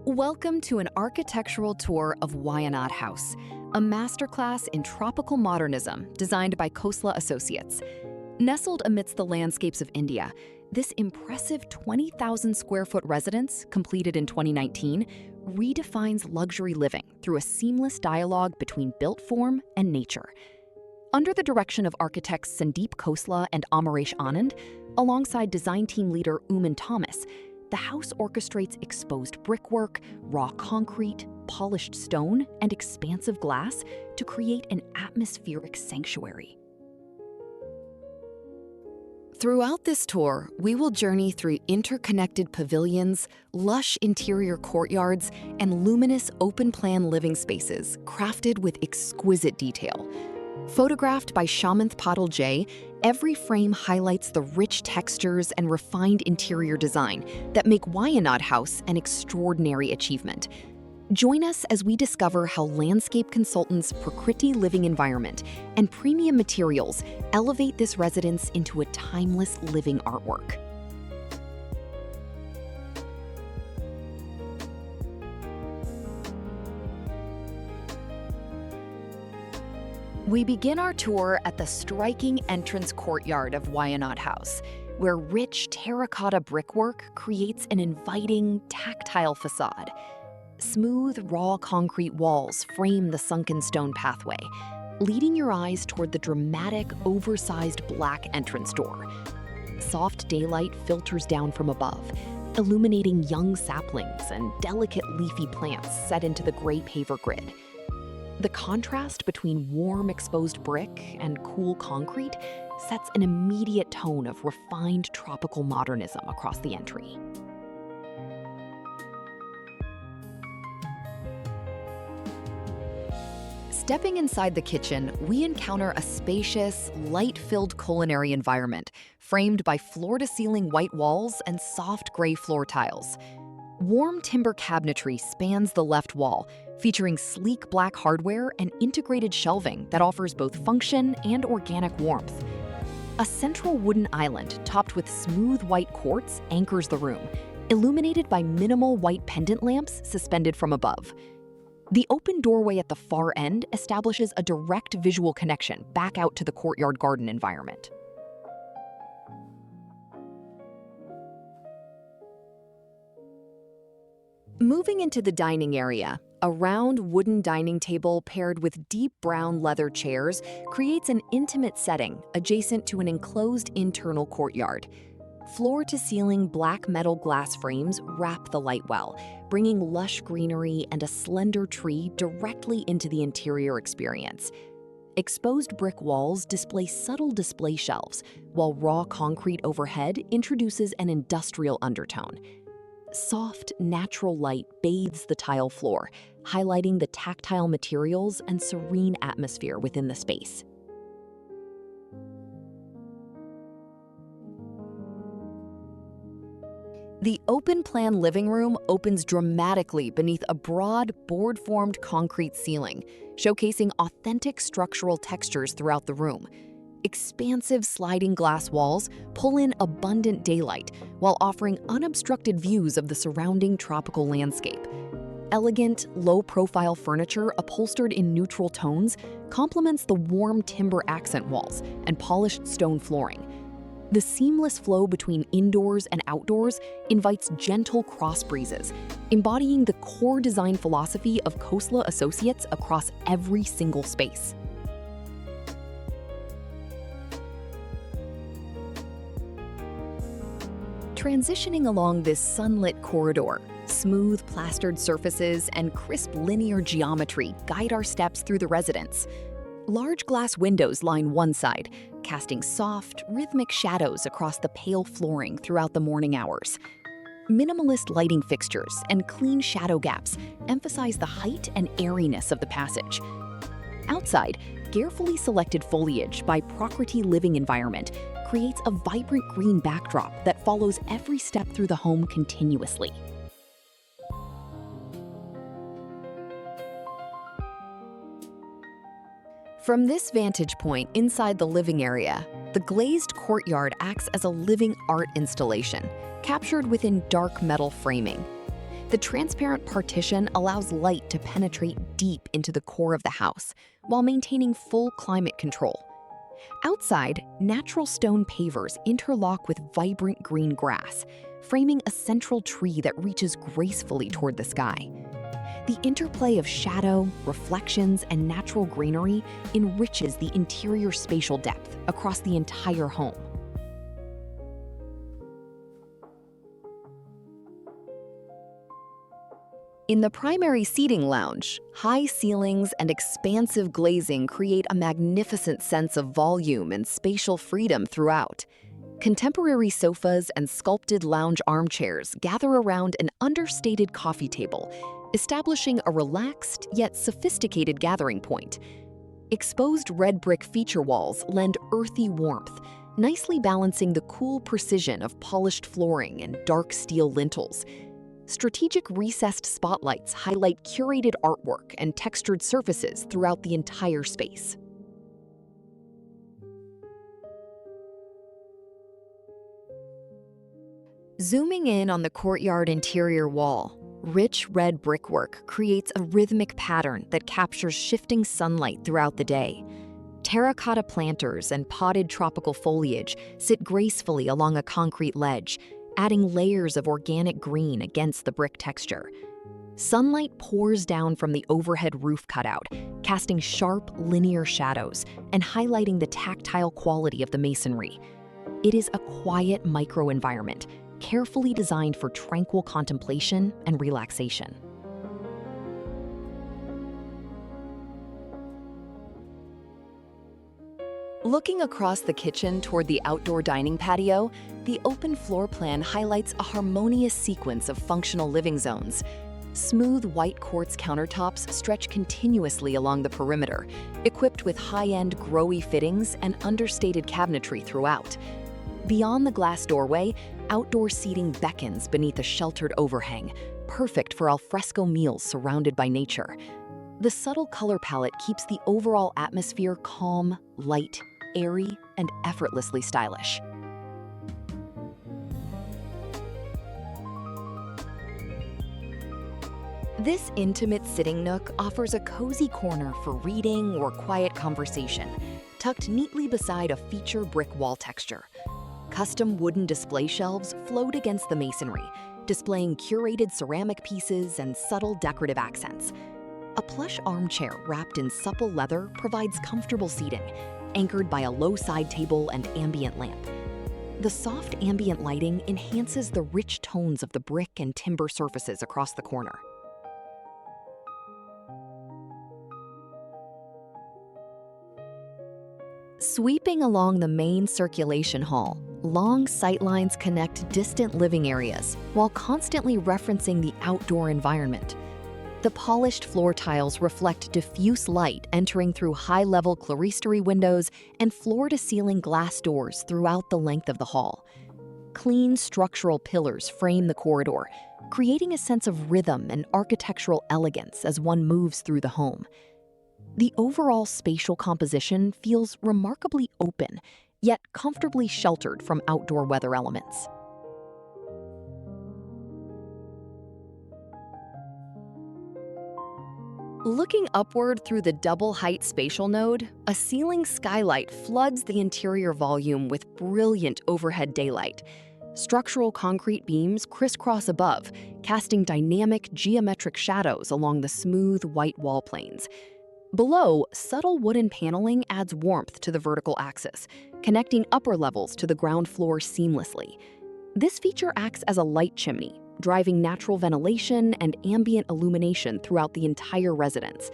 Welcome to an architectural tour of Wayanad House, a masterclass in tropical modernism designed by Khosla Associates. Nestled amidst the landscapes of India, this impressive 20,000 square foot residence, completed in 2019, redefines luxury living through a seamless dialogue between built form and nature. Under the direction of architects Sandeep Khosla and Amaresh Anand, alongside design team leader Uman Thomas, the house orchestrates exposed brickwork, raw concrete, polished stone, and expansive glass to create an atmospheric sanctuary. Throughout this tour, we will journey through interconnected pavilions, lush interior courtyards, and luminous open-plan living spaces crafted with exquisite detail. Photographed by Shamanth Patil J, every frame highlights the rich textures and refined interior design that make Wayanad House an extraordinary achievement. Join us as we discover how landscape consultants Prakriti Living Environment and premium materials elevate this residence into a timeless living artwork. We begin our tour at the striking entrance courtyard of Wayanad House, where rich terracotta brickwork creates an inviting, tactile facade. Smooth, raw concrete walls frame the sunken stone pathway, leading your eyes toward the dramatic, oversized black entrance door. Soft daylight filters down from above, illuminating young saplings and delicate leafy plants set into the gray paver grid. The contrast between warm exposed brick and cool concrete sets an immediate tone of refined tropical modernism across the entry. Stepping inside the kitchen, we encounter a spacious, light-filled culinary environment framed by floor-to-ceiling white walls and soft gray floor tiles. Warm timber cabinetry spans the left wall, featuring sleek black hardware and integrated shelving that offers both function and organic warmth. A central wooden island topped with smooth white quartz anchors the room, illuminated by minimal white pendant lamps suspended from above. The open doorway at the far end establishes a direct visual connection back out to the courtyard garden environment. Moving into the dining area, a round wooden dining table paired with deep brown leather chairs creates an intimate setting adjacent to an enclosed internal courtyard. Floor-to-ceiling black metal glass frames wrap the light well, bringing lush greenery and a slender tree directly into the interior experience. Exposed brick walls display subtle display shelves, while raw concrete overhead introduces an industrial undertone. Soft, natural light bathes the tile floor, highlighting the tactile materials and serene atmosphere within the space. The open-plan living room opens dramatically beneath a broad, board-formed concrete ceiling, showcasing authentic structural textures throughout the room. Expansive sliding glass walls pull in abundant daylight while offering unobstructed views of the surrounding tropical landscape. Elegant, low-profile furniture upholstered in neutral tones complements the warm timber accent walls and polished stone flooring. The seamless flow between indoors and outdoors invites gentle cross breezes, embodying the core design philosophy of Khosla Associates across every single space. Transitioning along this sunlit corridor, smooth plastered surfaces and crisp linear geometry guide our steps through the residence. Large glass windows line one side, casting soft, rhythmic shadows across the pale flooring throughout the morning hours. Minimalist lighting fixtures and clean shadow gaps emphasize the height and airiness of the passage. Outside, carefully selected foliage by Prakriti Living Environment creates a vibrant green backdrop that follows every step through the home continuously. From this vantage point inside the living area, the glazed courtyard acts as a living art installation, captured within dark metal framing. The transparent partition allows light to penetrate deep into the core of the house while maintaining full climate control. Outside, natural stone pavers interlock with vibrant green grass, framing a central tree that reaches gracefully toward the sky. The interplay of shadow, reflections, and natural greenery enriches the interior spatial depth across the entire home. In the primary seating lounge, high ceilings and expansive glazing create a magnificent sense of volume and spatial freedom throughout. Contemporary sofas and sculpted lounge armchairs gather around an understated coffee table, establishing a relaxed yet sophisticated gathering point. Exposed red brick feature walls lend earthy warmth, nicely balancing the cool precision of polished flooring and dark steel lintels. Strategic recessed spotlights highlight curated artwork and textured surfaces throughout the entire space. Zooming in on the courtyard interior wall, rich red brickwork creates a rhythmic pattern that captures shifting sunlight throughout the day. Terracotta planters and potted tropical foliage sit gracefully along a concrete ledge, adding layers of organic green against the brick texture. Sunlight pours down from the overhead roof cutout, casting sharp, linear shadows and highlighting the tactile quality of the masonry. It is a quiet microenvironment, carefully designed for tranquil contemplation and relaxation. Looking across the kitchen toward the outdoor dining patio, the open floor plan highlights a harmonious sequence of functional living zones. Smooth white quartz countertops stretch continuously along the perimeter, equipped with high-end growy fittings and understated cabinetry throughout. Beyond the glass doorway, outdoor seating beckons beneath a sheltered overhang, perfect for alfresco meals surrounded by nature. The subtle color palette keeps the overall atmosphere calm, light, airy, and effortlessly stylish. This intimate sitting nook offers a cozy corner for reading or quiet conversation, tucked neatly beside a feature brick wall texture. Custom wooden display shelves float against the masonry, displaying curated ceramic pieces and subtle decorative accents. A plush armchair wrapped in supple leather provides comfortable seating, anchored by a low side table and ambient lamp. The soft ambient lighting enhances the rich tones of the brick and timber surfaces across the corner. Sweeping along the main circulation hall, long sightlines connect distant living areas while constantly referencing the outdoor environment. The polished floor tiles reflect diffuse light entering through high-level clerestory windows and floor-to-ceiling glass doors throughout the length of the hall. Clean structural pillars frame the corridor, creating a sense of rhythm and architectural elegance as one moves through the home. The overall spatial composition feels remarkably open, yet comfortably sheltered from outdoor weather elements. Looking upward through the double-height spatial node, a ceiling skylight floods the interior volume with brilliant overhead daylight. Structural concrete beams crisscross above, casting dynamic geometric shadows along the smooth white wall planes. Below, subtle wooden paneling adds warmth to the vertical axis, connecting upper levels to the ground floor seamlessly. This feature acts as a light chimney, driving natural ventilation and ambient illumination throughout the entire residence.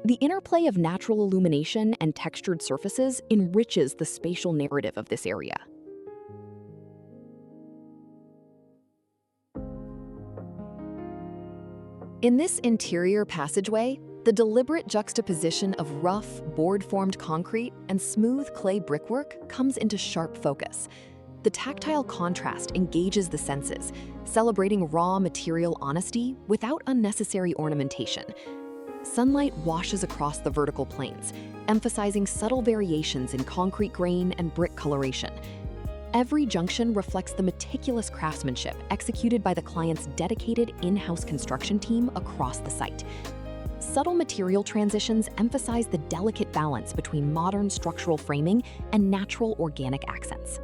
The interplay of natural illumination and textured surfaces enriches the spatial narrative of this area. In this interior passageway, the deliberate juxtaposition of rough, board-formed concrete and smooth clay brickwork comes into sharp focus. The tactile contrast engages the senses, celebrating raw material honesty without unnecessary ornamentation. Sunlight washes across the vertical planes, emphasizing subtle variations in concrete grain and brick coloration. Every junction reflects the meticulous craftsmanship executed by the client's dedicated in-house construction team across the site. Subtle material transitions emphasize the delicate balance between modern structural framing and natural organic accents.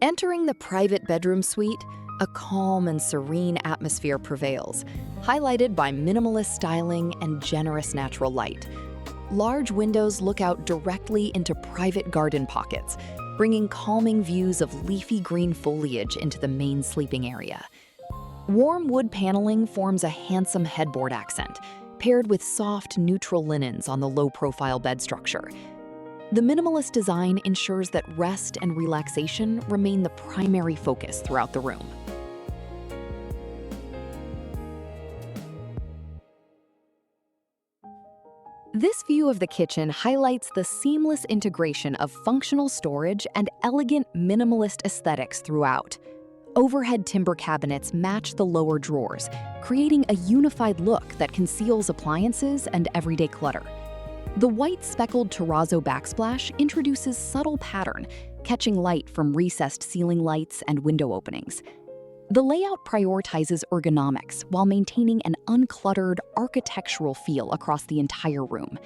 Entering the private bedroom suite, a calm and serene atmosphere prevails, highlighted by minimalist styling and generous natural light. Large windows look out directly into private garden pockets, bringing calming views of leafy green foliage into the main sleeping area. Warm wood paneling forms a handsome headboard accent, paired with soft, neutral linens on the low-profile bed structure. The minimalist design ensures that rest and relaxation remain the primary focus throughout the room. This view of the kitchen highlights the seamless integration of functional storage and elegant minimalist aesthetics throughout. Overhead timber cabinets match the lower drawers, creating a unified look that conceals appliances and everyday clutter. The white speckled terrazzo backsplash introduces subtle pattern, catching light from recessed ceiling lights and window openings. The layout prioritizes ergonomics while maintaining an uncluttered, architectural feel across the entire room.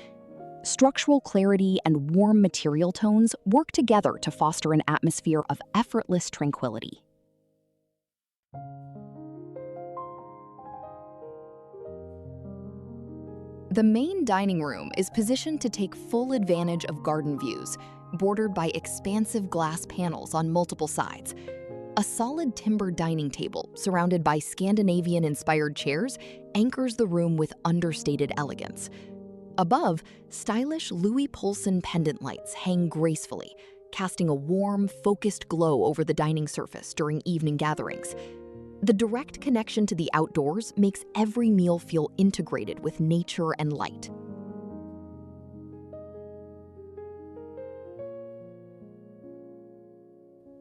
Structural clarity and warm material tones work together to foster an atmosphere of effortless tranquility. The main dining room is positioned to take full advantage of garden views, bordered by expansive glass panels on multiple sides. A solid timber dining table, surrounded by Scandinavian-inspired chairs, anchors the room with understated elegance. Above, stylish Louis Poulsen pendant lights hang gracefully, casting a warm, focused glow over the dining surface during evening gatherings. The direct connection to the outdoors makes every meal feel integrated with nature and light.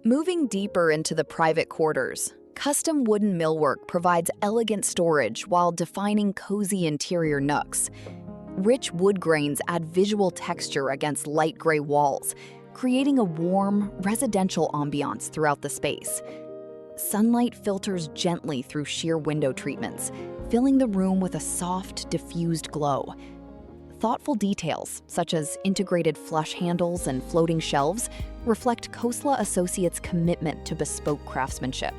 Moving deeper into the private quarters, custom wooden millwork provides elegant storage while defining cozy interior nooks. Rich wood grains add visual texture against light gray walls, creating a warm, residential ambiance throughout the space. Sunlight filters gently through sheer window treatments, filling the room with a soft, diffused glow. Thoughtful details, such as integrated flush handles and floating shelves, reflect Khosla Associates' commitment to bespoke craftsmanship.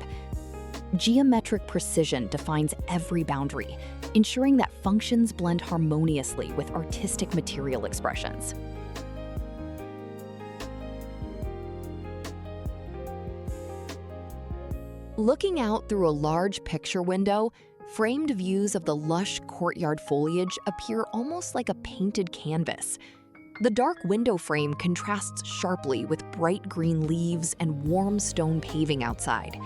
Geometric precision defines every boundary, ensuring that functions blend harmoniously with artistic material expressions. Looking out through a large picture window, framed views of the lush courtyard foliage appear almost like a painted canvas. The dark window frame contrasts sharply with bright green leaves and warm stone paving outside.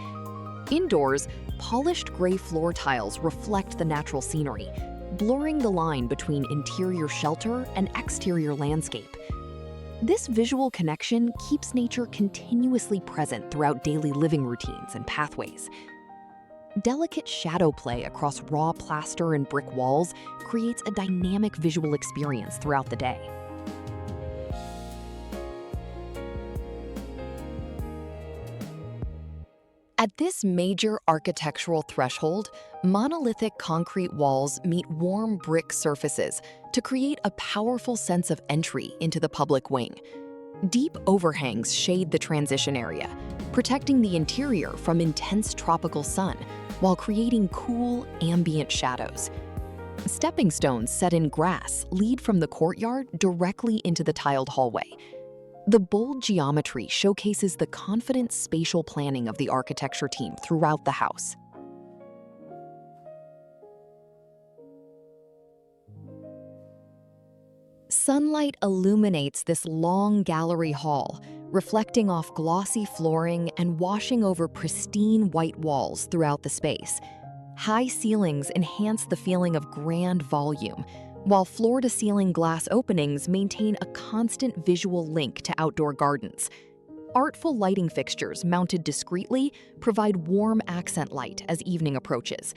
Indoors, polished gray floor tiles reflect the natural scenery, blurring the line between interior shelter and exterior landscape. This visual connection keeps nature continuously present throughout daily living routines and pathways. Delicate shadow play across raw plaster and brick walls creates a dynamic visual experience throughout the day. At this major architectural threshold, monolithic concrete walls meet warm brick surfaces to create a powerful sense of entry into the public wing. Deep overhangs shade the transition area, protecting the interior from intense tropical sun while creating cool, ambient shadows. Stepping stones set in grass lead from the courtyard directly into the tiled hallway. The bold geometry showcases the confident spatial planning of the architecture team throughout the house. Sunlight illuminates this long gallery hall, reflecting off glossy flooring and washing over pristine white walls throughout the space. High ceilings enhance the feeling of grand volume, while floor-to-ceiling glass openings maintain a constant visual link to outdoor gardens. Artful lighting fixtures mounted discreetly provide warm accent light as evening approaches.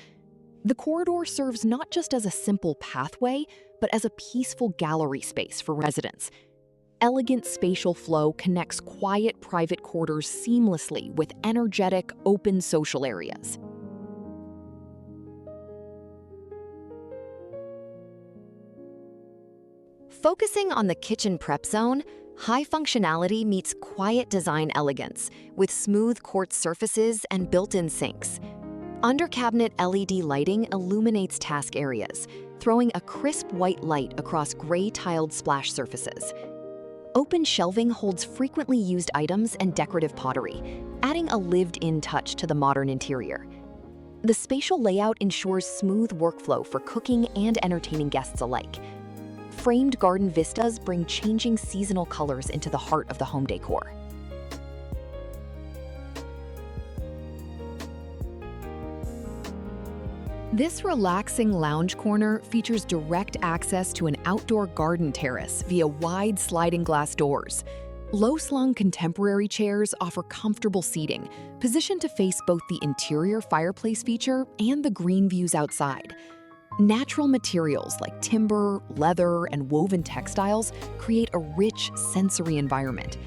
The corridor serves not just as a simple pathway, but as a peaceful gallery space for residents. Elegant spatial flow connects quiet private quarters seamlessly with energetic, open social areas. Focusing on the kitchen prep zone, high functionality meets quiet design elegance with smooth quartz surfaces and built-in sinks. Under-cabinet LED lighting illuminates task areas, throwing a crisp white light across gray tiled splash surfaces. Open shelving holds frequently used items and decorative pottery, adding a lived-in touch to the modern interior. The spatial layout ensures smooth workflow for cooking and entertaining guests alike. Framed garden vistas bring changing seasonal colors into the heart of the home decor. This relaxing lounge corner features direct access to an outdoor garden terrace via wide sliding glass doors. Low-slung contemporary chairs offer comfortable seating, positioned to face both the interior fireplace feature and the green views outside. Natural materials like timber, leather, and woven textiles create a rich sensory environment.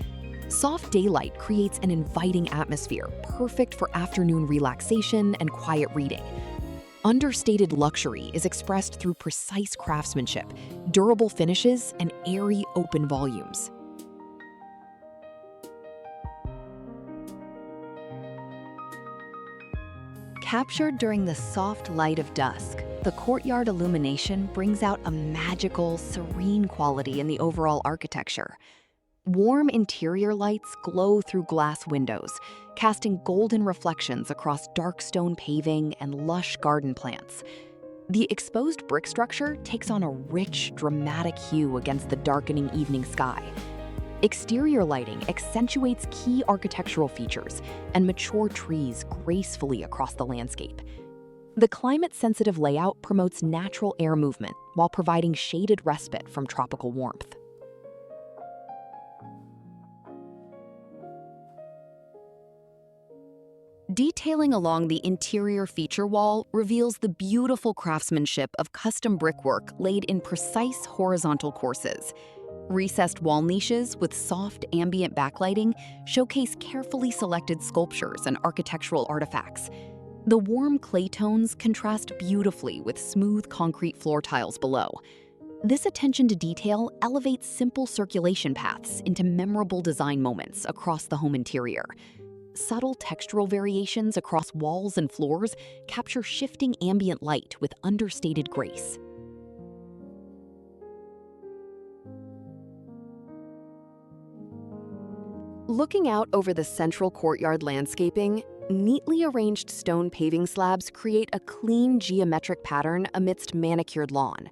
Soft daylight creates an inviting atmosphere, perfect for afternoon relaxation and quiet reading. Understated luxury is expressed through precise craftsmanship, durable finishes, and airy open volumes. Captured during the soft light of dusk, the courtyard illumination brings out a magical, serene quality in the overall architecture. Warm interior lights glow through glass windows, casting golden reflections across dark stone paving and lush garden plants. The exposed brick structure takes on a rich, dramatic hue against the darkening evening sky. Exterior lighting accentuates key architectural features, and mature trees gracefully across the landscape. The climate-sensitive layout promotes natural air movement while providing shaded respite from tropical warmth. Detailing along the interior feature wall reveals the beautiful craftsmanship of custom brickwork laid in precise horizontal courses. Recessed wall niches with soft ambient backlighting showcase carefully selected sculptures and architectural artifacts. The warm clay tones contrast beautifully with smooth concrete floor tiles below. This attention to detail elevates simple circulation paths into memorable design moments across the home interior. Subtle textural variations across walls and floors capture shifting ambient light with understated grace. Looking out over the central courtyard landscaping, neatly arranged stone paving slabs create a clean geometric pattern amidst manicured lawn.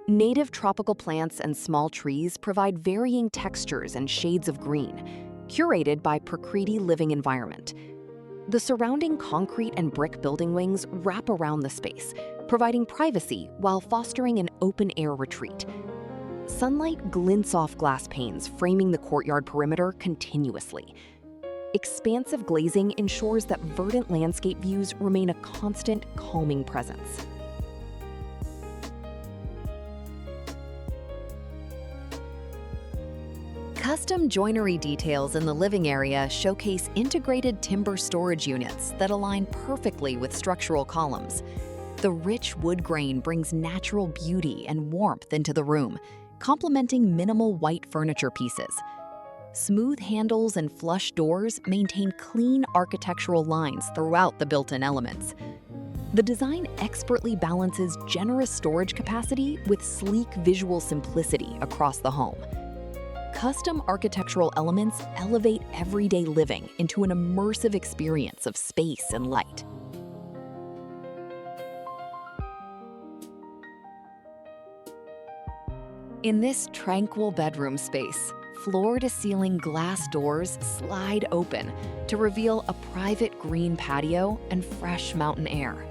Native tropical plants and small trees provide varying textures and shades of green, curated by Prakriti living environment. The surrounding concrete and brick building wings wrap around the space, providing privacy while fostering an open-air retreat. Sunlight glints off glass panes, framing the courtyard perimeter continuously. Expansive glazing ensures that verdant landscape views remain a constant, calming presence. Custom joinery details in the living area showcase integrated timber storage units that align perfectly with structural columns. The rich wood grain brings natural beauty and warmth into the room, complementing minimal white furniture pieces. Smooth handles and flush doors maintain clean architectural lines throughout the built-in elements. The design expertly balances generous storage capacity with sleek visual simplicity across the home. Custom architectural elements elevate everyday living into an immersive experience of space and light. In this tranquil bedroom space, floor-to-ceiling glass doors slide open to reveal a private green patio and fresh mountain air.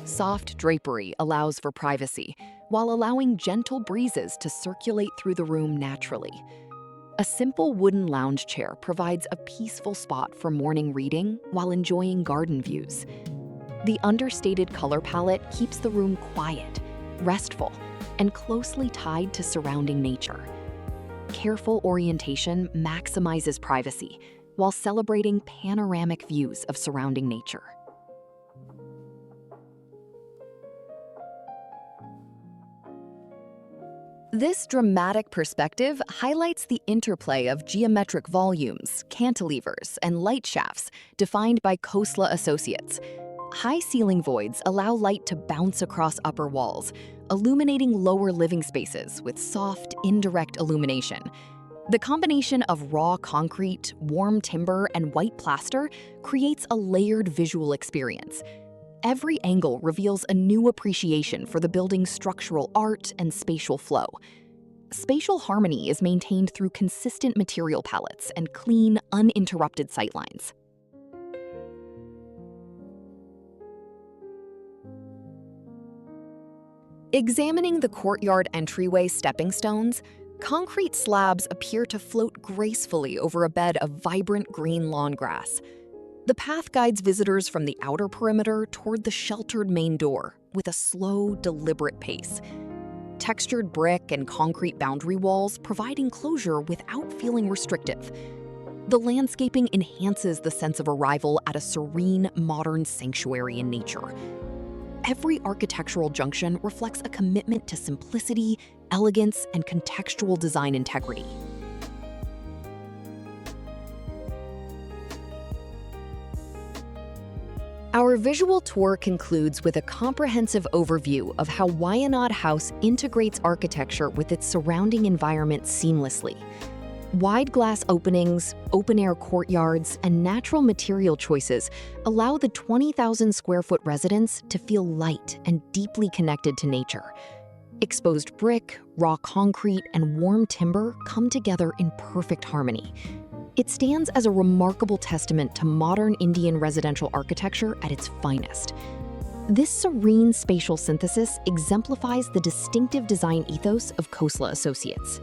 Soft drapery allows for privacy, while allowing gentle breezes to circulate through the room naturally. A simple wooden lounge chair provides a peaceful spot for morning reading while enjoying garden views. The understated color palette keeps the room quiet, restful, and closely tied to surrounding nature. Careful orientation maximizes privacy while celebrating panoramic views of surrounding nature. This dramatic perspective highlights the interplay of geometric volumes, cantilevers, and light shafts defined by Khosla Associates. High ceiling voids allow light to bounce across upper walls, illuminating lower living spaces with soft, indirect illumination. The combination of raw concrete, warm timber, and white plaster creates a layered visual experience. Every angle reveals a new appreciation for the building's structural art and spatial flow. Spatial harmony is maintained through consistent material palettes and clean, uninterrupted sightlines. Examining the courtyard entryway stepping stones, concrete slabs appear to float gracefully over a bed of vibrant green lawn grass. The path guides visitors from the outer perimeter toward the sheltered main door with a slow, deliberate pace. Textured brick and concrete boundary walls provide enclosure without feeling restrictive. The landscaping enhances the sense of arrival at a serene, modern sanctuary in nature. Every architectural junction reflects a commitment to simplicity, elegance, and contextual design integrity. Our visual tour concludes with a comprehensive overview of how Wayanad House integrates architecture with its surrounding environment seamlessly. Wide glass openings, open-air courtyards, and natural material choices allow the 20,000 square foot residence to feel light and deeply connected to nature. Exposed brick, raw concrete, and warm timber come together in perfect harmony. It stands as a remarkable testament to modern Indian residential architecture at its finest. This serene spatial synthesis exemplifies the distinctive design ethos of Khosla Associates.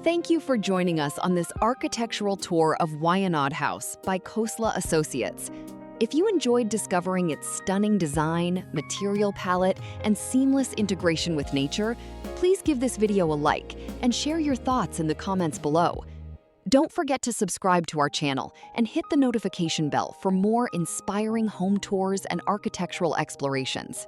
Thank you for joining us on this architectural tour of Wayanad House by Khosla Associates. If you enjoyed discovering its stunning design, material palette, and seamless integration with nature, please give this video a like and share your thoughts in the comments below. Don't forget to subscribe to our channel and hit the notification bell for more inspiring home tours and architectural explorations.